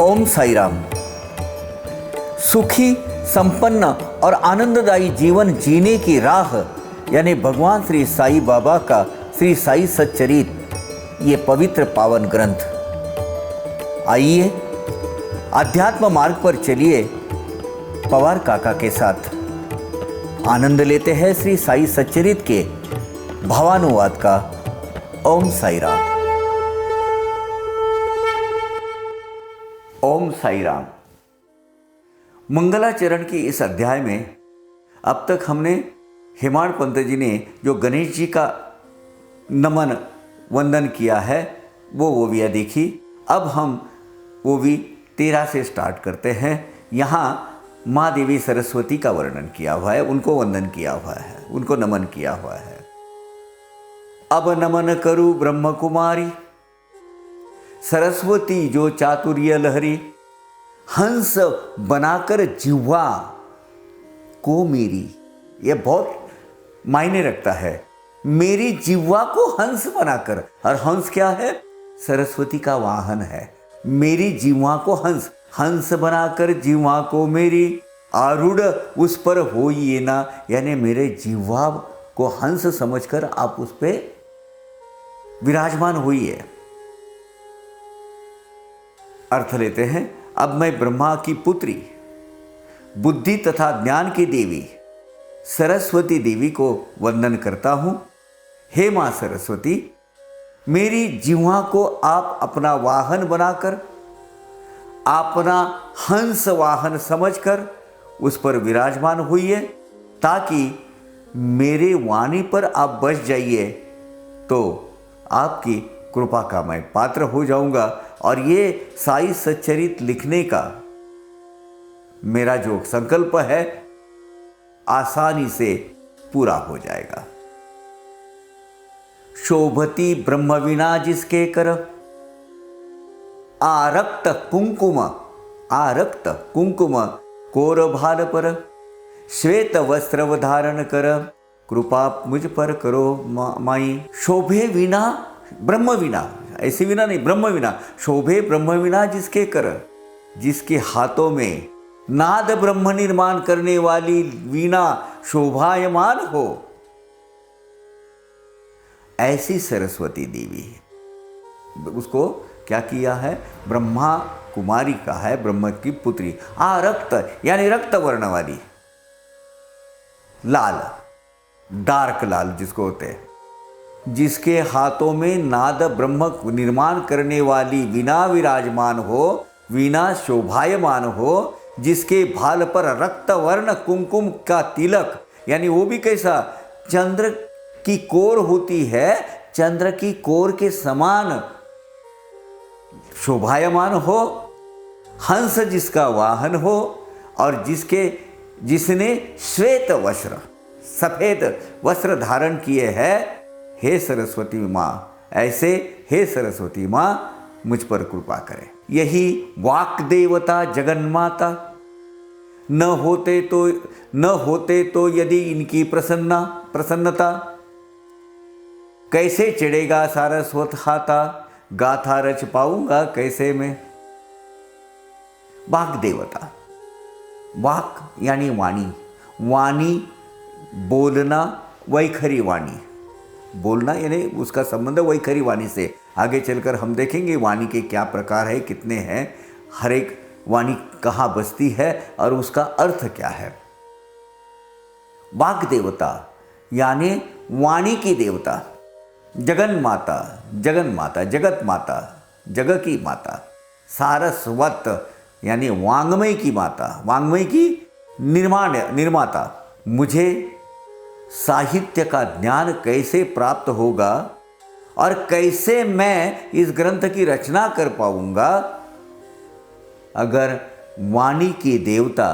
ओम साई राम। सुखी, संपन्न और आनंददायी जीवन जीने की राह यानी भगवान श्री साई बाबा का श्री साई सच्चरित, ये पवित्र पावन ग्रंथ। आइए अध्यात्म मार्ग पर चलिए पवार काका के साथ आनंद लेते हैं श्री साई सच्चरित के भावानुवाद का। ओम साई राम। ओम साई राम। मंगलाचरण की इस अध्याय में अब तक हमने हेमाड़ पंत जी ने जो गणेश जी का नमन वंदन किया है वो ओविया देखी। अब हम ओवी 13 से स्टार्ट करते हैं। यहाँ माँ देवी सरस्वती का वर्णन किया हुआ है, उनको वंदन किया हुआ है, उनको नमन किया हुआ है। अब नमन करूं ब्रह्म कुमारी, सरस्वती जो चातुर्य लहरी, हंस बनाकर जिह्वा को मेरी। यह बहुत मायने रखता है, मेरी जिह्वा को हंस बनाकर। और हंस क्या है? सरस्वती का वाहन है। मेरी जिह्वा को हंस, हंस बनाकर जिह्वा को मेरी, आरूढ़ उस पर हो ये ना, यानी मेरे जिह्वा को हंस समझकर आप उस पर विराजमान होइए। अर्थ लेते हैं। अब मैं ब्रह्मा की पुत्री, बुद्धि तथा ज्ञान की देवी सरस्वती देवी को वंदन करता हूं। हे मां सरस्वती, मेरी जिह्वा को आप अपना वाहन बनाकर, अपना हंस वाहन समझकर उस पर विराजमान होइए, ताकि मेरे वाणी पर आप बस जाइए तो आपकी कृपा का मैं पात्र हो जाऊंगा और ये साई सच्चरित लिखने का मेरा जो संकल्प है आसानी से पूरा हो जाएगा। शोभती ब्रह्मवीणा जिसके कर, आरक्त कुंकुम, आरक्त कुंकुम कोर भाल पर, श्वेत वस्त्र धारण कर, कृपा मुझ पर करो माई। शोभे वीणा, ब्रह्म वीणा, ऐसी वीणा नहीं, ब्रह्म वीणा। शोभे ब्रह्म वीणा जिसके कर, जिसके हाथों में नाद ब्रह्म निर्माण करने वाली वीणा शोभायमान हो, ऐसी सरस्वती देवी। उसको क्या किया है? ब्रह्मा कुमारी का है, ब्रह्म की पुत्री। रक्त यानी रक्त वर्ण वाली, लाल, डार्क लाल जिसको होते हैं, जिसके हाथों में नाद ब्रह्म निर्माण करने वाली वीणा विराजमान हो, वीणा शोभायमान हो, जिसके भाल पर रक्त वर्ण कुंकुम का तिलक, यानी वो भी कैसा? चंद्र की कोर होती है, चंद्र की कोर के समान शोभायमान हो, हंस जिसका वाहन हो, और जिसने श्वेत वस्त्र, सफेद वस्त्र धारण किए हैं। हे सरस्वती माँ, ऐसे हे सरस्वती माँ मुझ पर कृपा करें। यही वाक देवता जगन्माता, न होते तो यदि इनकी प्रसन्नता, कैसे चढ़ेगा सारस्वत हाथा, गाथा रच पाऊंगा कैसे मैं। वाक देवता, वाक यानी वाणी, वाणी बोलना, वैखरी वाणी बोलना, यानी उसका संबंध वैखरी वाणी से। आगे चलकर हम देखेंगे वाणी के क्या प्रकार है, कितने हैं, हर एक वाणी कहाँ बसती है और उसका अर्थ क्या है। वाक देवता यानी वाणी की देवता, जगन माता, जगत माता, जग की माता, सारस्वत यानी वांग्मय की माता, वांग्मय की निर्माता। मुझे साहित्य का ज्ञान कैसे प्राप्त होगा और कैसे मैं इस ग्रंथ की रचना कर पाऊंगा, अगर वाणी की देवता,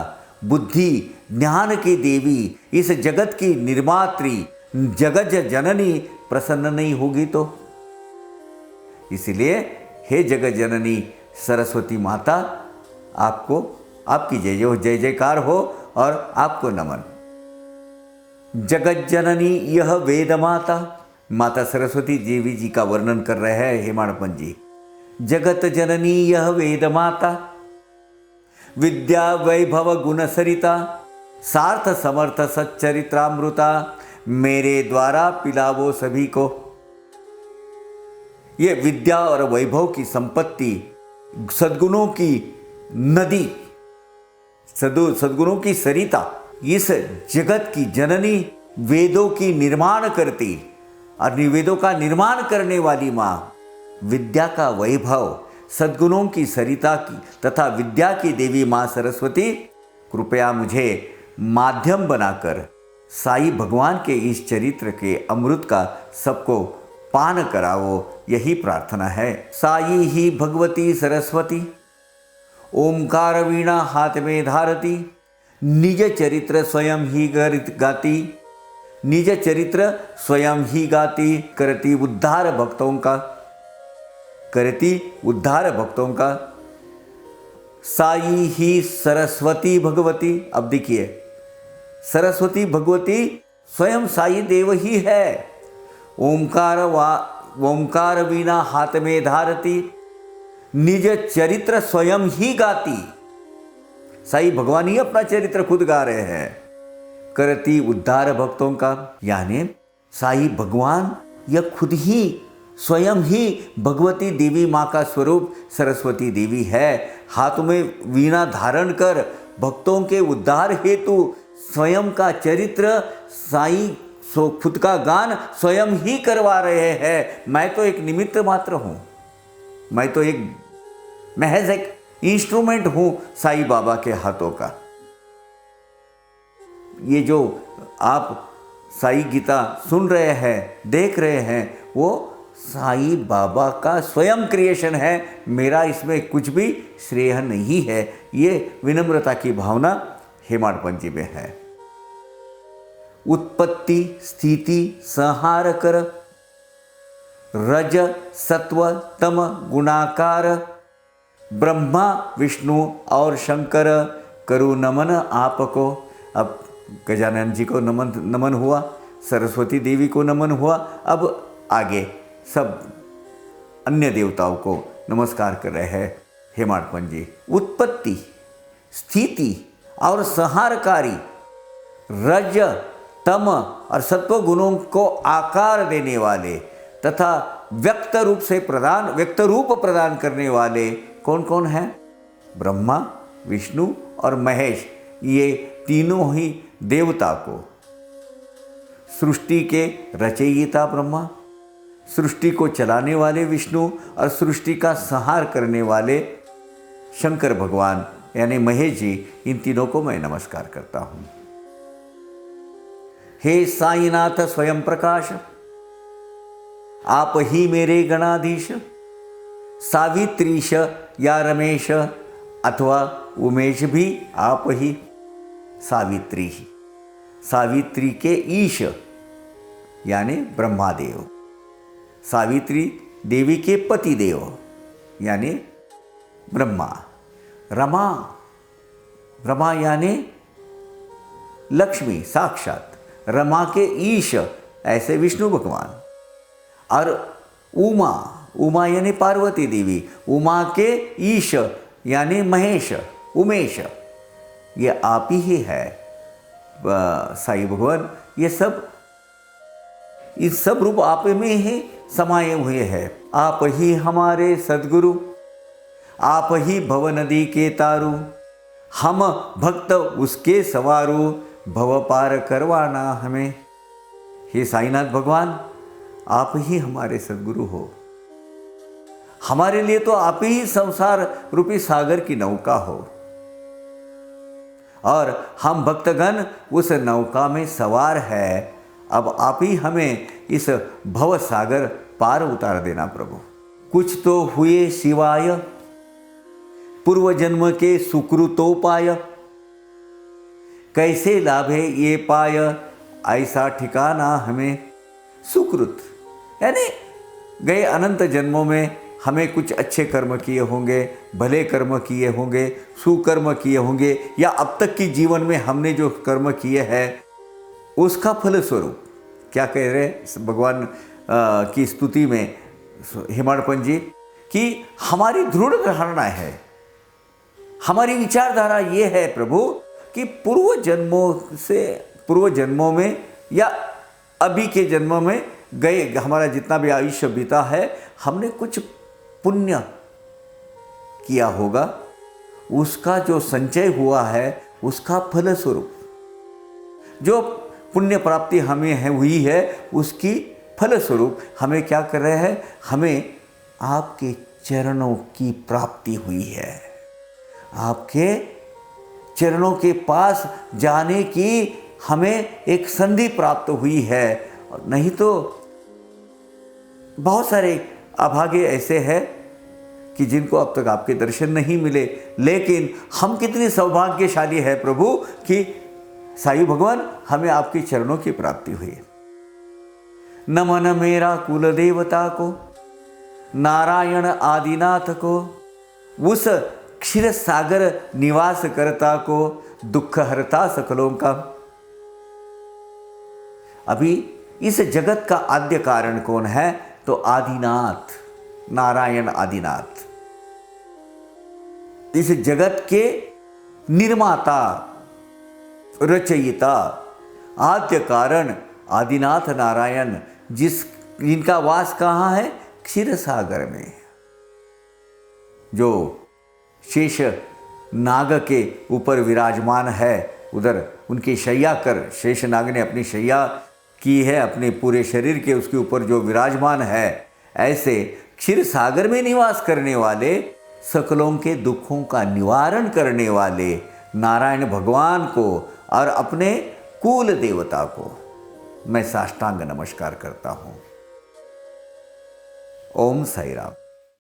बुद्धि ज्ञान की देवी, इस जगत की निर्मात्री, जगत जननी प्रसन्न नहीं होगी तो। इसलिए हे जगत जननी सरस्वती माता, आपको आपकी जय जयकार हो और आपको नमन। जगत जननी यह वेद माता, माता सरस्वती देवी जी का वर्णन कर रहे हैं हेमाड़ पंत जी। जगत जननी यह वेद माता, विद्या वैभव गुण सरिता सार्थ समर्थ सच्चरित्रामृता मेरे द्वारा पिलावो सभी को। ये विद्या और वैभव की संपत्ति, सद्गुणों की नदी, सद्गुणों की सरिता, इस जगत की जननी, वेदों की निर्माण करती और वेदों का निर्माण करने वाली माँ, विद्या का वैभव, सद्गुणों की सरिता की तथा विद्या की देवी माँ सरस्वती, कृपया मुझे माध्यम बनाकर साईं भगवान के इस चरित्र के अमृत का सबको पान कराओ, यही प्रार्थना है। साई ही भगवती सरस्वती ओमकार वीणा हाथ में धारती, निज चरित्र स्वयं ही गाती, निज चरित्र स्वयं ही गाती, करती उद्धार भक्तों का, करती उद्धार भक्तों का। साई ही सरस्वती भगवती, अब देखिए सरस्वती भगवती स्वयं साई देव ही है। ओंकार वीणा हाथ में धारती, निज चरित्र स्वयं ही गाती, साईं भगवान ही अपना चरित्र खुद गा रहे हैं। करती उद्धार भक्तों का, यानी साईं भगवान यह खुद ही स्वयं ही भगवती देवी माँ का स्वरूप सरस्वती देवी है। हाथ में वीणा धारण कर भक्तों के उद्धार हेतु स्वयं का चरित्र साईं खुद का गान स्वयं ही करवा रहे हैं। मैं तो एक निमित्त मात्र हूँ, मैं तो एक महज एक इंस्ट्रूमेंट हूँ साईं बाबा के हाथों का। ये जो आप साईं गीता सुन रहे हैं, देख रहे हैं, वो साईं बाबा का स्वयं क्रिएशन है। मेरा इसमें कुछ भी श्रेय नहीं है। ये विनम्रता की भावना हेमाडपंथ जी में है। उत्पत्ति स्थिति संहार कर, रज सत्व तम गुणाकार, ब्रह्मा विष्णु और शंकर करु नमन आपको। अब गजानन जी को नमन हुआ, सरस्वती देवी को नमन हुआ, अब आगे सब अन्य देवताओं को नमस्कार कर रहे हैं हेमाडपंथ जी। उत्पत्ति स्थिति और संहारकारी, रज तम और सत्व गुणों को आकार देने वाले तथा व्यक्त रूप प्रदान करने वाले कौन कौन हैं? ब्रह्मा विष्णु और महेश, ये तीनों ही देवता को, सृष्टि के रचयिता ब्रह्मा, सृष्टि को चलाने वाले विष्णु और सृष्टि का संहार करने वाले शंकर भगवान यानी महेश जी, इन तीनों को मैं नमस्कार करता हूँ। हे साईनाथ स्वयं प्रकाश, आप ही मेरे गणाधीश, सावित्रीश या रमेश अथवा उमेश भी आप ही। सावित्री ही, सावित्री के ईश यानी ब्रह्मादेव, सावित्री देवी के पति देव यानी ब्रह्मा, रमा, रमा यानी लक्ष्मी साक्षात, रमा के ईश ऐसे विष्णु भगवान, और उमा, उमा यानी पार्वती देवी, उमा के ईश यानी महेश उमेश, ये आप ही है साईं भगवान। ये सब रूप आप में ही समाये हुए हैं। आप ही हमारे सद्गुरु, आप ही भव नदी के तारू, हम भक्त उसके सवारू, भव पार करवाना हमें। हे साईनाथ भगवान, आप ही हमारे सद्गुरु हो। हमारे लिए तो आप ही संसार रूपी सागर की नौका हो, और हम भक्तगण उस नौका में सवार है। अब आप ही हमें इस भव सागर पार उतार देना प्रभु। कुछ तो हुए शिवाय, पूर्व जन्म के सुकृतोपाय, कैसे लाभे ये पाय, ऐसा ठिकाना हमें। सुकृत यानी गए अनंत जन्मों में हमें कुछ अच्छे कर्म किए होंगे, भले कर्म किए होंगे, सुकर्म किए होंगे, या अब तक की जीवन में हमने जो कर्म किए हैं उसका फलस्वरूप क्या कह रहे भगवान की स्तुति में हेमाडपंथ जी कि हमारी दृढ़ धारणा है हमारी विचारधारा ये है प्रभु कि पूर्व जन्मों में या अभी के जन्मों में गए हमारा जितना भी आयुष्य बीता है, हमने कुछ पुण्य किया होगा, उसका जो संचय हुआ है उसका फलस्वरूप जो पुण्य प्राप्ति हमें हुई है, उसकी फलस्वरूप हमें क्या कर रहे हैं, हमें आपके चरणों की प्राप्ति हुई है। आपके चरणों के पास जाने की हमें एक संधि प्राप्त हुई है। नहीं तो बहुत सारे अभागे ऐसे हैं कि जिनको अब तक आपके दर्शन नहीं मिले, लेकिन हम कितने सौभाग्यशाली है प्रभु कि साईं भगवान हमें आपके चरणों की प्राप्ति हुई। नमन मेरा कुल देवता को, नारायण आदिनाथ को, उस क्षीर सागर निवास करता को, दुख हरता सकलों का। अभी इस जगत का आद्य कारण कौन है? तो आदिनाथ, नारायण आदिनाथ, इस जगत के निर्माता, रचयिता, आद्य कारण आदिनाथ नारायण, जिनका वास कहाँ है? क्षीर सागर में। जो शेष नाग के ऊपर विराजमान है, उधर उनकी शैया कर, शेष नाग ने अपनी शैया की है अपने पूरे शरीर के उसके ऊपर जो विराजमान है, ऐसे क्षीर सागर में निवास करने वाले, सकलों के दुखों का निवारण करने वाले नारायण भगवान को और अपने कुल देवता को मैं साष्टांग नमस्कार करता हूँ। ओम साई राम।